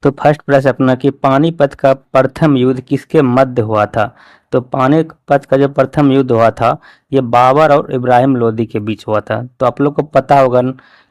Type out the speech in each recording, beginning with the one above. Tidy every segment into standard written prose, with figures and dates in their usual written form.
तो फर्स्ट प्रश्न अपना कि पानीपत का प्रथम युद्ध किसके मध्य हुआ था। तो पानीपत का जो प्रथम युद्ध हुआ था ये बाबर और इब्राहिम लोदी के बीच हुआ था। तो आप लोग को पता होगा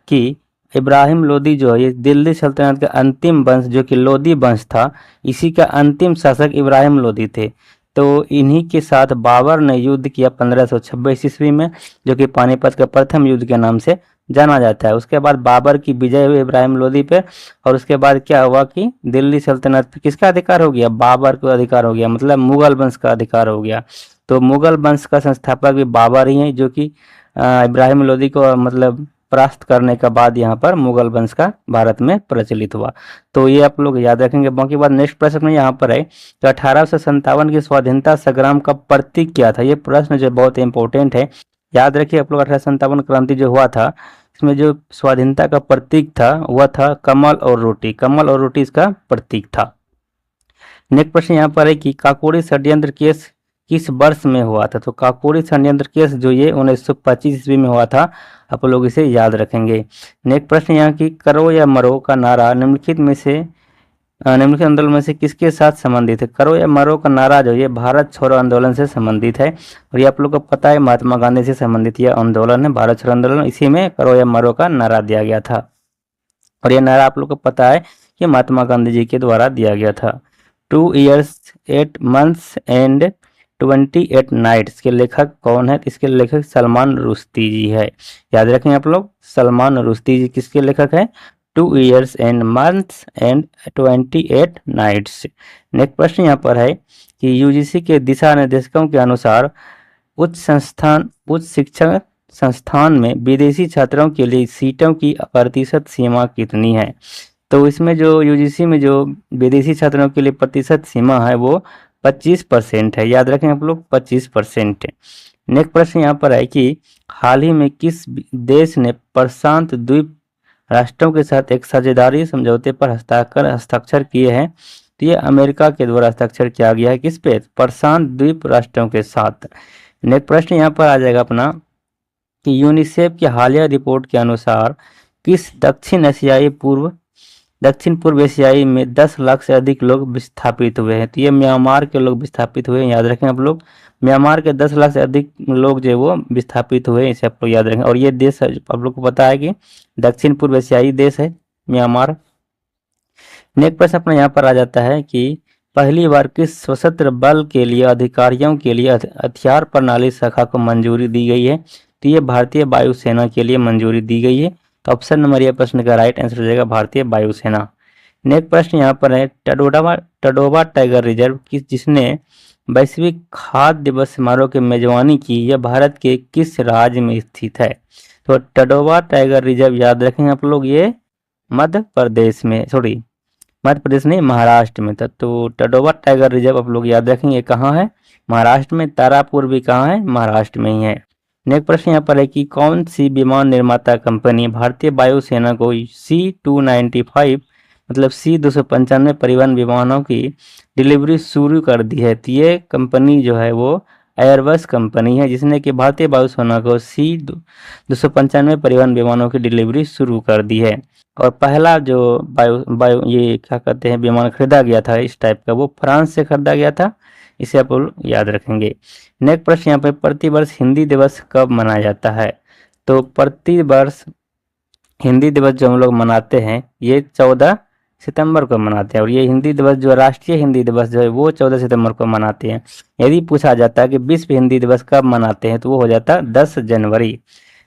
कि इब्राहिम लोदी जो है ये दिल्ली सल्तनत का अंतिम वंश जो कि लोदी वंश था, इसी का अंतिम शासक इब्राहिम लोदी थे। तो इन्हीं के साथ बाबर ने युद्ध किया 1526 ईस्वी में, जो कि पानीपत का प्रथम युद्ध के नाम से जाना जाता है। उसके बाद बाबर की विजय हुई इब्राहिम लोदी पे, और उसके बाद क्या हुआ कि दिल्ली सल्तनत पे किसका अधिकार हो गया, बाबर का अधिकार हो गया, मतलब मुगल वंश का अधिकार हो गया। तो मुगल वंश का संस्थापक भी बाबर ही है, जो कि इब्राहिम लोदी को मतलब परास्त करने के बाद यहाँ पर मुगल वंश का भारत में प्रचलित हुआ। तो ये आप लोग याद रखेंगे। बाकी बात नेक्स्ट प्रश्न में यहाँ पर है कि 1857 की स्वाधीनता संग्राम का प्रतीक क्या था। ये प्रश्न जो बहुत इंपॉर्टेंट है, याद रखिए आप लोग। 1857 क्रांति जो हुआ था, इसमें जो स्वाधीनता का प्रतीक था वह था कमल और रोटी। कमल और रोटी इसका प्रतीक था। नेक्स्ट प्रश्न यहाँ पर है कि काकोरी षड्यंत्र केस किस वर्ष में हुआ था। तो काकोरी षड्यंत्र केस जो ये 1925 ईस्वी में हुआ था, आप लोग इसे याद रखेंगे। नेक्स्ट प्रश्न यहाँ की करो या मरो का नारा निम्नलिखित आंदोलन में से किसके साथ संबंधित है। करो या मरो का नारा जो ये भारत छोड़ो आंदोलन से संबंधित है, और ये आप लोग को पता है महात्मा गांधी से संबंधित यह आंदोलन है, भारत छोड़ो आंदोलन। इसी में करो या मरो का नारा दिया गया था, और यह नारा आप लोग को पता है कि महात्मा गांधी जी के द्वारा दिया गया था। 2 years 8 months एंड 28 नाइट्स के लेखक कौन है। इसके लेखक सलमान रुश्दी जी है, याद रखें आप लोग। सलमान रुश्दी जी किसके लेखक है, 2 years and months and 28 nights. Next प्रश्न यहाँ पर है कि यूजीसी के दिशा निर्देशों के अनुसार उच्च शिक्षण संस्थान में विदेशी छात्रों के लिए सीटों की प्रतिशत सीमा कितनी है। तो इसमें जो यूजीसी में जो विदेशी छात्रों के लिए प्रतिशत सीमा है वो 25% है, याद रखें आप लोग, 25%। नेक्स्ट प्रश्न यहाँ पर है कि हाल ही में किस देश ने प्रशांत द्वीप राष्ट्रों के साथ एक साझेदारी समझौते पर हस्ताक्षर किए हैं। तो ये अमेरिका के द्वारा हस्ताक्षर किया गया है किस पे, प्रशांत द्वीप राष्ट्रों के साथ। नेक्स्ट प्रश्न यहाँ पर आ जाएगा अपना कि यूनिसेफ की हालिया रिपोर्ट के अनुसार किस दक्षिण पूर्व एशियाई में 10 लाख से अधिक लोग विस्थापित हुए हैं। तो ये म्यांमार के लोग विस्थापित हुए हैं, याद रखें आप लोग। म्यांमार के 10 लाख से अधिक लोग जो वो विस्थापित हुए हैं, इसे आप लोग याद रखें। और ये देश आप लोग को पता है कि दक्षिण पूर्व एशियाई देश है म्यांमार। नेक्स्ट प्रश्न अपना यहाँ पर आ जाता है कि पहली बार किस सशस्त्र बल के लिए अधिकारियों के लिए हथियार प्रणाली शाखा को मंजूरी दी गई है। तो ये भारतीय वायुसेना के लिए मंजूरी दी गई है। तो ऑप्शन नंबर ये प्रश्न का राइट आंसर हो जाएगा भारतीय वायुसेना। नेक्स्ट प्रश्न यहाँ पर है टडोबा टाइगर रिजर्व जिसने वैश्विक खाद्य दिवस समारोह की मेजबानी की, यह भारत के किस राज्य में स्थित है। तो टडोबा टाइगर रिजर्व याद रखें आप लोग, ये मध्य प्रदेश नहीं, महाराष्ट्र में था। तो टडोबा टाइगर रिजर्व आप लोग याद रखेंगे कहाँ है, महाराष्ट्र में। तारापुर भी कहाँ है, महाराष्ट्र में ही है। नेक्स्ट प्रश्न यहाँ पर है कि कौन सी विमान निर्माता कंपनी भारतीय वायुसेना को C-295 मतलब C-295 परिवहन विमानों की डिलीवरी शुरू कर दी है। तो ये कंपनी जो है वो एयरबस कंपनी है, जिसने कि भारतीय वायुसेना को C-295 परिवहन विमानों की डिलीवरी शुरू कर दी है। और पहला जो वायु ये क्या कहते हैं विमान खरीदा गया था इस टाइप का, वो फ्रांस से खरीदा गया था, इसे आप याद रखेंगे। नेक्स्ट प्रश्न यहाँ पे प्रतिवर्ष हिंदी दिवस कब मनाया जाता है। तो प्रतिवर्ष हिंदी दिवस जो हम लोग मनाते हैं ये 14 सितंबर को मनाते हैं, और ये हिंदी दिवस जो राष्ट्रीय हिंदी दिवस जो है वो 14 सितंबर को मनाते हैं। यदि पूछा जाता है कि विश्व हिंदी दिवस कब मनाते हैं तो वो हो जाता है 10 जनवरी।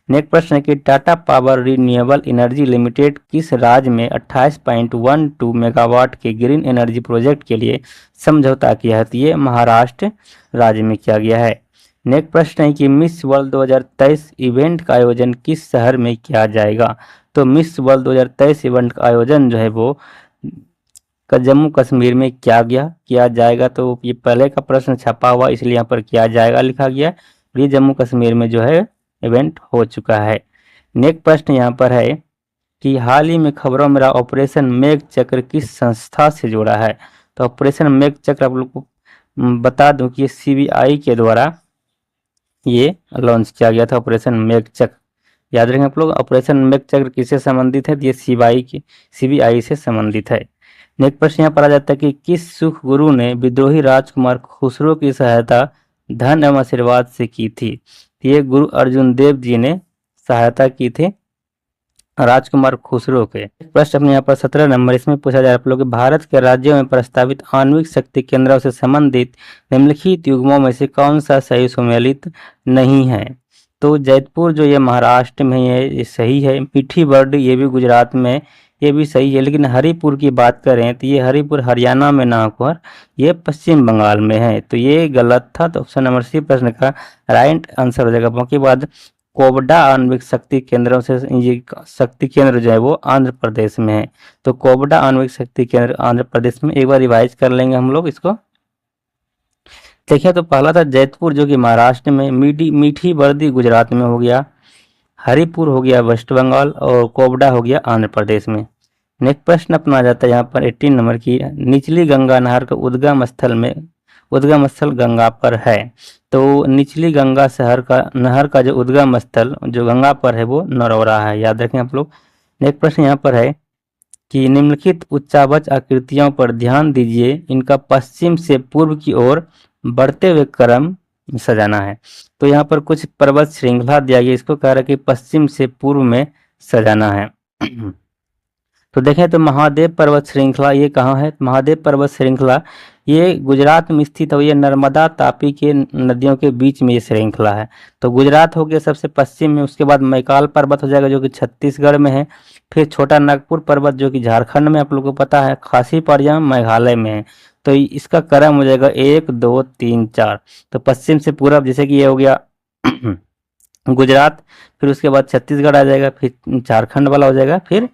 नेक्स्ट प्रश्न है कि Tata power renewable energy limited किस राज्य में 28.12 मेगावाट के ग्रीन एनर्जी प्रोजेक्ट के लिए समझौता किया है। तो ये महाराष्ट्र राज्य में किया गया है। नेक्स्ट प्रश्न है कि मिस वर्ल्ड 2023 इवेंट का आयोजन किस शहर में किया जाएगा। तो मिस वर्ल्ड 2023 इवेंट का आयोजन जो है वो जम्मू कश्मीर में किया जाएगा। तो ये पहले का प्रश्न छपा हुआ इसलिए यहाँ पर किया जाएगा लिखा गया, ये जम्मू कश्मीर में जो है इवेंट हो चुका है। नेक्स्ट प्रश्न यहाँ पर है कि हाल ही में खबरों में ऑपरेशन मेघ चक्र किस संस्था से जुड़ा है। तो ऑपरेशन मेघ चक्र आप लोग को बता दूं कि CBI के द्वारा ये लॉन्च किया गया था, ऑपरेशन मेघ चक्र। याद रखें आप लोग, ऑपरेशन मेघ चक्र किससे संबंधित है, ये CBI से संबंधित है। नेक्स्ट प्रश्न यहाँ पर आ जाता है कि किस सुख गुरु ने विद्रोही राजकुमार खुसरो की सहायता धन एवं आशीर्वाद से की थी? ये गुरु अर्जुन देव जी ने सहायता की थी राजकुमार खुसरो के। प्रश्न अपने यहाँ पर 17 नंबर, इसमें पूछा जा रहा है आप लोग कि भारत के राज्यों में प्रस्तावित आणविक शक्ति केंद्रों से संबंधित निम्नलिखित युग्मों में से कौन सा सही सुमेलित नहीं है? तो जैतपुर जो ये महाराष्ट्र में है ये सही है, मीठी बर्ड ये भी गुजरात में, ये भी सही है, लेकिन हरिपुर की बात करें तो ये हरिपुर हरियाणा में ना होकर ये पश्चिम बंगाल में है, तो ये गलत था। तो ऑप्शन नंबर सी प्रश्न का राइट आंसर हो जाएगा। बाकी बाद कोबडा आणविक शक्ति केंद्रों से ये शक्ति केंद्र जो है वो आंध्र प्रदेश में है, तो कोबडा आणविक शक्ति केंद्र आंध्र प्रदेश में। एक बार रिवाइज कर लेंगे हम लोग इसको। देखिए तो पहला था जैतपुर जो कि महाराष्ट्र में, मीठी बर्दी गुजरात में हो गया, हरिपुर हो गया वेस्ट बंगाल और कोबडा हो गया आंध्र प्रदेश में। नेक्स्ट प्रश्न अपना आ जाता है यहाँ पर 18 नंबर की, निचली गंगा नहर का उद्गम स्थल गंगा पर है। तो निचली गंगा नहर का जो उद्गम स्थल जो गंगा पर है वो नरौरा है, याद रखें आप लोग। नेक्स्ट प्रश्न यहाँ पर है कि निम्नलिखित उच्चावच आकृतियों पर ध्यान दीजिए, इनका पश्चिम से पूर्व की ओर बढ़ते हुए क्रम सजाना है। तो यहाँ पर कुछ पर्वत श्रृंखला दिया गया, इसको कह रहा है कि पश्चिम से पूर्व में सजाना है। तो देखें तो महादेव पर्वत श्रृंखला ये कहाँ है? महादेव पर्वत श्रृंखला ये गुजरात में स्थित है, ये नर्मदा तापी के नदियों के बीच में ये श्रृंखला है। तो गुजरात हो गया सबसे पश्चिम में, उसके बाद मैकाल पर्वत हो जाएगा जो कि छत्तीसगढ़ में है, फिर छोटा नागपुर पर्वत जो कि झारखंड में आप लोगों को पता है, खासी पारियाम मेघालय में है। तो इसका क्रम हो जाएगा 1 2 3 4। तो पश्चिम से पूरब जैसे कि ये हो गया गुजरात, फिर उसके बाद छत्तीसगढ़ आ जाएगा, फिर झारखंड वाला हो जाएगा, फिर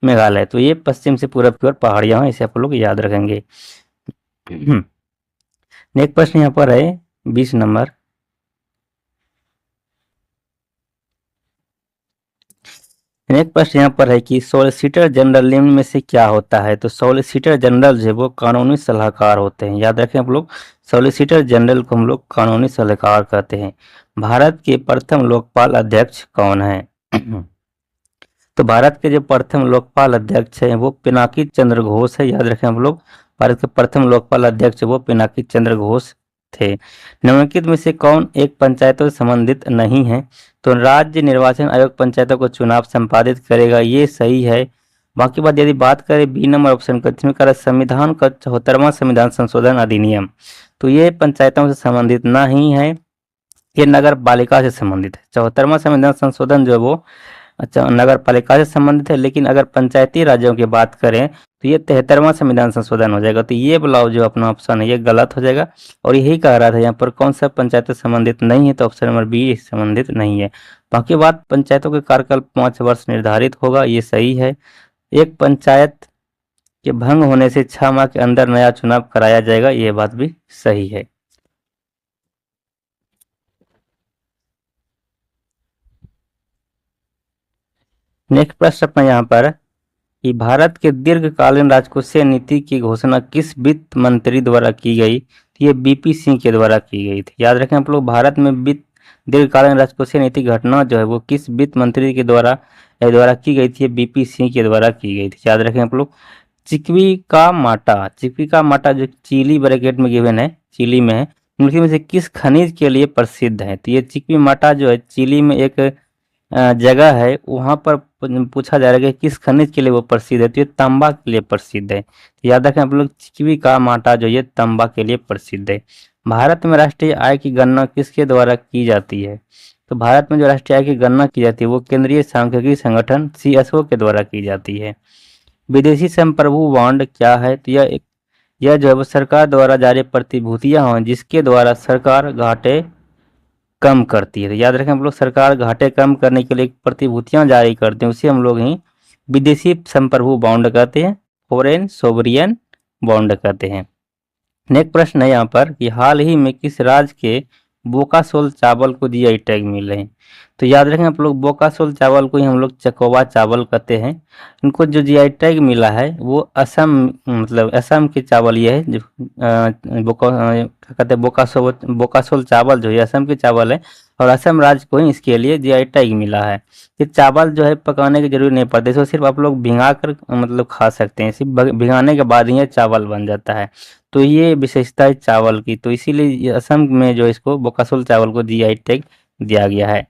मेघालय। तो ये पश्चिम से पूरब की ओर पहाड़ियां हैं, इसे आप लोग याद रखेंगे। नेक्स्ट प्रश्न यहाँ पर है 20 नंबर, नेक्स्ट प्रश्न यहाँ पर है कि सॉलिसिटर जनरल निम्न में से क्या होता है? तो सॉलिसिटर जनरल जो है वो कानूनी सलाहकार होते हैं, याद रखें आप लोग, सॉलिसिटर जनरल को हम लोग कानूनी सलाहकार कहते हैं। भारत के प्रथम लोकपाल अध्यक्ष कौन है? तो भारत के जो प्रथम लोकपाल अध्यक्ष हैं वो पिनाकी चंद्र घोष है, याद रखें हम लोग, भारत के प्रथम लोकपाल अध्यक्ष वो पिनाकी चंद्र घोष थे। निम्नलिखित में से कौन एक पंचायतों से संबंधित नहीं है? तो राज्य निर्वाचन आयोग पंचायतों को चुनाव संपादित करेगा, ये सही है। बाकी बात यदि बात करें बी नंबर ऑप्शन का, जिसमें कह संविधान का 74वां संविधान संशोधन अधिनियम, तो ये पंचायतों से संबंधित नहीं है, ये नगर पालिका से संबंधित है। 74वां संविधान संशोधन जो है वो नगर पालिका से संबंधित है, लेकिन अगर पंचायती राज्यों की बात करें तो ये 73वां संविधान संशोधन हो जाएगा। तो ये ब्लाउ जो अपना ऑप्शन है ये गलत हो जाएगा, और यही कह रहा था यहाँ पर कौन सा पंचायत से संबंधित नहीं है, तो ऑप्शन नंबर बी संबंधित नहीं है। बाकी बात पंचायतों के कार्यकाल 5 वर्ष निर्धारित होगा, ये सही है। एक पंचायत के भंग होने से 6 माह के अंदर नया चुनाव कराया जाएगा, ये बात भी सही है। नेक्स्ट प्रश्न अपना यहाँ पर कि भारत के दीर्घकालीन राजकोषीय नीति की घोषणा किस वित्त मंत्री द्वारा की गई? ये बीपी सिंह के द्वारा की गई थी, याद रखें आप लोग। भारत में दीर्घकालीन राजकोषीय नीति घटना जो है वो किस वित्त मंत्री के द्वारा की गई थी? बीपी सिंह के द्वारा की गई थी, याद रखें आप लोग। चिकवी का माटा जो चिली ब्रैकेट में गिवन है, चिली में है, उनकी में से किस खनिज के लिए प्रसिद्ध है? तो ये चिकवी माटा जो है चिली में एक जगह है, वहां पर पूछा जा रहा है कि किस खनिज के लिए वो प्रसिद्ध है? तो ये तांबा के लिए प्रसिद्ध है, याद रखें आप लोग। चिकवी का माटा जो ये तांबा के लिए प्रसिद्ध है। भारत में राष्ट्रीय आय की गणना किसके द्वारा की जाती है? तो भारत में जो राष्ट्रीय आय की गणना की जाती है वो केंद्रीय सांख्यिकी संगठन CSO के द्वारा की जाती है। विदेशी संप्रभु बॉन्ड क्या है? तो यह जो है वो सरकार द्वारा जारी प्रतिभूतियां हैं जिसके द्वारा सरकार घाटे कम करती है। तो याद रखें हम लोग, सरकार घाटे कम करने के लिए प्रतिभूतियां जारी करते हैं, उसे हम लोग ही विदेशी संप्रभु बॉन्ड कहते हैं, फॉरेन सोवरियन बॉन्ड कहते हैं। नेक्स्ट प्रश्न है यहाँ पर कि हाल ही में किस राज्य के बोकासोल चावल को GI टैग मिले हैं? तो याद रखें आप लोग, बोकासोल चावल को ही हम लोग चकोवा चावल कहते हैं। इनको जो GI टैग मिला है वो असम, मतलब असम के चावल ये है जो कहते हैं बोकासोल चावल जो है असम के चावल है, और असम राज्य को ही इसके लिए जीआई टैग मिला है। ये चावल जो है पकाने की जरूरत नहीं पड़ती, इसको सिर्फ आप लोग भिंगा कर मतलब खा सकते हैं, सिर्फ भिंगाने के बाद ही ये चावल बन जाता है। तो ये विशेषता है चावल की, तो इसीलिए ये असम में जो इसको बोकासुल चावल को जीआई टैग दिया गया है।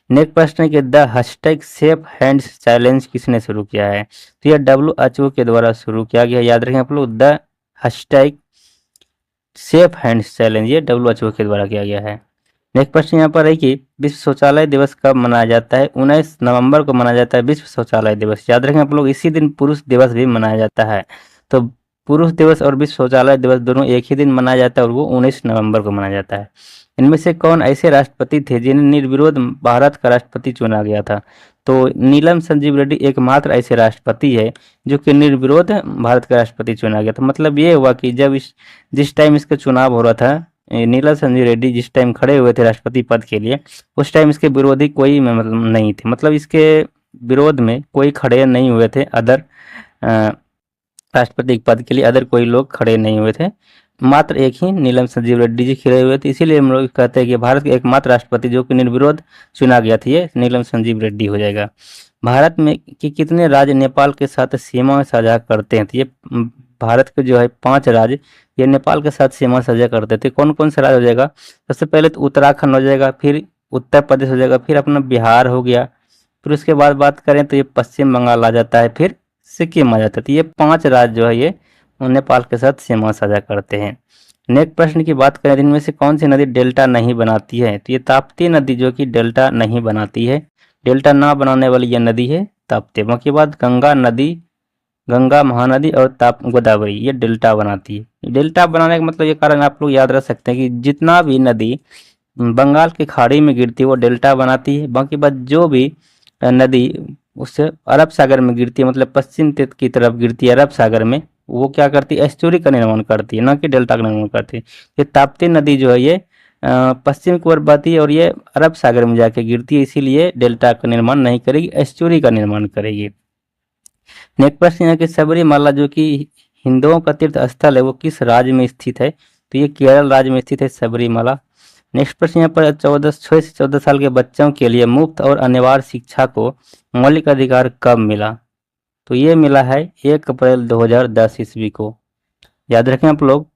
नेक्स्ट प्रश्न है कि the hashtag safe hands challenge किसने शुरू किया है? तो यह WHO के द्वारा शुरू किया गया। याद रखें आप लोग, the hashtag safe hands challenge ये WHO के द्वारा किया गया है। नेक्स्ट प्रश्न यहाँ पर है कि विश्व शौचालय दिवस कब मनाया जाता है? 19 नवंबर को मनाया जाता है विश्व शौचालय दिवस। याद रखें आप लोग, इसी दिन पुरुष दिवस भी मनाया जाता है। तो पुरुष दिवस और विश्व शौचालय दिवस दोनों एक ही दिन मनाया जाता है और वो 19 नवंबर को मनाया जाता है। इनमें से कौन ऐसे राष्ट्रपति थे जिन्हें निर्विरोध भारत का राष्ट्रपति चुना गया था? तो नीलम संजीव रेड्डी एकमात्र ऐसे राष्ट्रपति है जो कि निर्विरोध भारत का राष्ट्रपति चुना गया था। मतलब ये हुआ कि जब जिस टाइम इसका चुनाव हो रहा था, नीलम संजीव रेड्डी जिस टाइम खड़े हुए थे राष्ट्रपति पद के लिए, उस टाइम इसके विरोधी कोई मतलब नहीं थे, मतलब इसके विरोध में कोई खड़े नहीं हुए थे। अदर राष्ट्रपति पद के लिए अदर कोई लोग खड़े नहीं हुए थे, मात्र एक ही नीलम संजीव रेड्डी जी खड़े हुए थे। इसीलिए हम लोग कहते हैं कि भारत के एकमात्र राष्ट्रपति जो कि निर्विरोध चुना गया था ये नीलम संजीव रेड्डी हो जाएगा। भारत में कि कितने राज्य नेपाल के साथ सीमा साझा करते हैं? तो ये भारत के जो है 5 राज्य ये नेपाल के साथ सीमा साझा करते थे। कौन कौन सा राज्य हो जाएगा? सबसे पहले तो उत्तराखंड हो जाएगा, फिर उत्तर प्रदेश हो जाएगा, फिर अपना बिहार हो गया, फिर उसके बाद बात करें तो ये पश्चिम बंगाल आ जाता है, फिर सिक्किम आ जाता है। तो ये 5 राज्य जो है ये नेपाल के साथ सीमा साझा करते हैं। नेक्स्ट प्रश्न की बात करें, इनमें से कौन सी नदी डेल्टा नहीं बनाती है? तो ये ताप्ती नदी जो कि डेल्टा नहीं बनाती है। डेल्टा ना बनाने वाली यह नदी है ताप्ती। बाकी बात गंगा नदी, गंगा महानदी और ताप गोदावरी ये डेल्टा बनाती है। डेल्टा बनाने का मतलब ये कारण आप लोग याद रख सकते हैं कि जितना भी नदी बंगाल की खाड़ी में गिरती है वो डेल्टा बनाती है। बाकी बात जो भी नदी उससे अरब सागर में गिरती है, मतलब पश्चिम तट की तरफ गिरती है अरब सागर में, वो क्या करती है? एस्चुरी का निर्माण करती है, ना कि डेल्टा का निर्माण करती है। ये ताप्ती नदी जो है ये पश्चिम की ओर बहती है और ये अरब सागर में जाके गिरती है, इसीलिए डेल्टा का निर्माण नहीं करेगी, एस्चुरी का निर्माण करेगी। नेक्स्ट प्रश्न है कि सबरीमाला जो कि हिंदुओं का तीर्थ स्थल है वो किस राज्य में स्थित है? तो ये केरल राज्य में स्थित है सबरीमाला। नेक्स्ट प्रश्न यहाँ पर 6 से 14 साल के बच्चों के लिए मुफ्त और अनिवार्य शिक्षा को मौलिक अधिकार कब मिला? तो ये मिला है 1 अप्रैल 2010 ईस्वी को। याद रखें आप लोग,